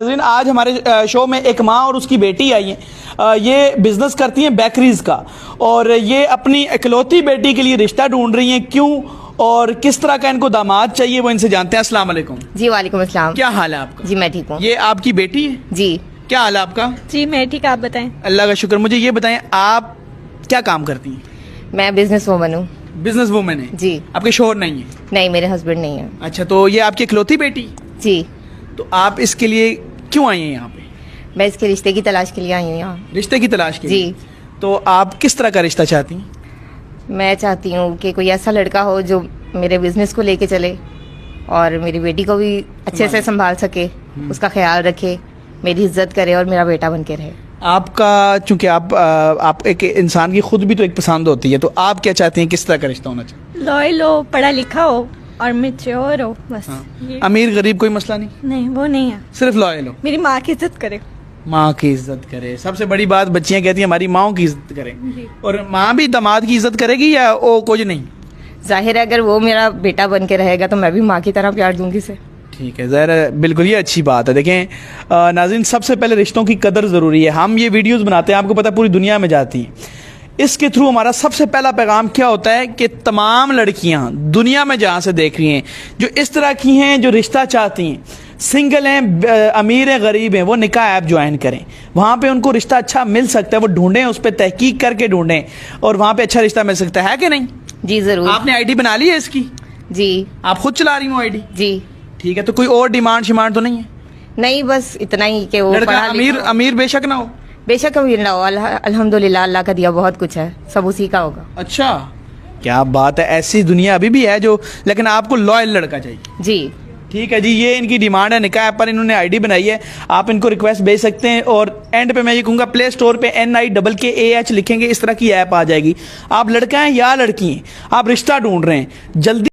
آج ہمارے شو میں ایک ماں اور اس کی بیٹی آئی ہیں. یہ بزنس کرتی ہیں بیکریز کا, اور یہ اپنی اکلوتی بیٹی کے لیے رشتہ ڈھونڈ رہی ہیں. کیوں اور کس طرح کا ان کو داماد چاہیے وہ ان سے جانتے ہیں. السلام علیکم. جی وعلیکم السلام. کیا حال ہے آپ کا؟ جی میں ٹھیک ہوں. یہ آپ کی بیٹی ہے؟ جی. کیا حال ہے آپ کا؟ جی میں ٹھیک. آپ بتائیں. اللہ کا شکر. مجھے یہ بتائیں آپ کیا کام کرتی ہیں؟ میں بزنس وومن ہوں. بزنس وومن ہے؟ جی. آپ کے شوہر نہیں ہے؟ نہیں, میرے ہسبینڈ نہیں ہے. اچھا, تو یہ آپ کی اکلوتی بیٹی؟ جی. تو آپ اس کے لیے کیوں آئی ہیں یہاں پہ؟ میں اس کے رشتے کی تلاش کے لیے آئی ہوں یہاں. رشتے کی تلاش کے لیے؟ جی. تو آپ کس طرح کا رشتہ چاہتی ہیں؟ میں چاہتی ہوں کہ کوئی ایسا لڑکا ہو جو میرے بزنس کو لے کے چلے اور میری بیٹی کو بھی اچھے سے سنبھال سکے, اس کا خیال رکھے, میری عزت کرے اور میرا بیٹا بن کے رہے. آپ کا چونکہ آپ ایک انسان کی خود بھی تو ایک پسند ہوتی ہے, تو آپ کیا چاہتی ہیں کس طرح کا رشتہ ہونا چاہیے؟ لائل ہو, پڑھا لکھا ہو اور میچور ہو, بس. امیر غریب کوئی مسئلہ نہیں؟ نہیں وہ نہیں ہے, صرف لائل ہو. میری ماں کی عزت کرے. ماں کی عزت کرے, سب سے بڑی بات بچیاں کہتی ہیں ہماری ماں کی عزت کرے. اور ماں بھی داماد کی عزت کرے گی یا وہ کچھ نہیں؟ ظاہر ہے اگر وہ میرا بیٹا بن کے رہے گا تو میں بھی ماں کی طرح پیار دوں گی اسے. ٹھیک ہے, ظاہر ہے, بالکل یہ اچھی بات ہے. دیکھیں ناظرین, سب سے پہلے رشتوں کی قدر ضروری ہے. ہم یہ ویڈیوز بناتے ہیں, آپ کو پتہ پوری دنیا میں جاتی ہیں. اس کے تھرو ہمارا سب سے پہلا پیغام کیا ہوتا ہے کہ تمام لڑکیاں دنیا میں جہاں سے دیکھ رہی ہیں جو اس طرح کی ہیں, جو رشتہ چاہتی ہیں, سنگل ہیں, امیر ہیں, غریب ہیں, وہ نکاح ایپ جوائن کریں. وہاں پہ ان کو رشتہ اچھا مل سکتا ہے, وہ ڈھونڈیں, اس پہ تحقیق کر کے ڈھونڈیں, اور وہاں پہ اچھا رشتہ مل سکتا ہے کہ نہیں؟ جی ضرور. آپ نے آئی ڈی بنا لی ہے اس کی؟ جی. آپ خود چلا رہی ہوں آئی ڈی؟ جی. ٹھیک ہے, تو کوئی اور ڈیمانڈ شمانڈ تو نہیں ہے؟ نہیں, بس اتنا ہی کہ وہ لڑکا امیر بے شک نہ ہو. بے شک امیر نہ ہو, الحمدللہ اللہ کا دیا بہت کچھ ہے, سب اسی کا ہوگا. اچھا, کیا بات ہے. ایسی دنیا ابھی بھی ہے جو, لیکن آپ کو لائل لڑکا چاہیے. جی. ٹھیک ہے جی, یہ ان کی ڈیمانڈ ہے. نکاح ایپ پر انہوں نے آئی ڈی بنائی ہے, آپ ان کو ریکویسٹ بھیج سکتے ہیں. اور اینڈ پہ میں یہ کہوں گا پلے اسٹور پہ NIKKAH لکھیں گے, اس طرح کی ایپ آ جائے گی. آپ لڑکا ہیں یا لڑکی ہیں, آپ رشتہ ڈھونڈ رہے ہیں, جلدی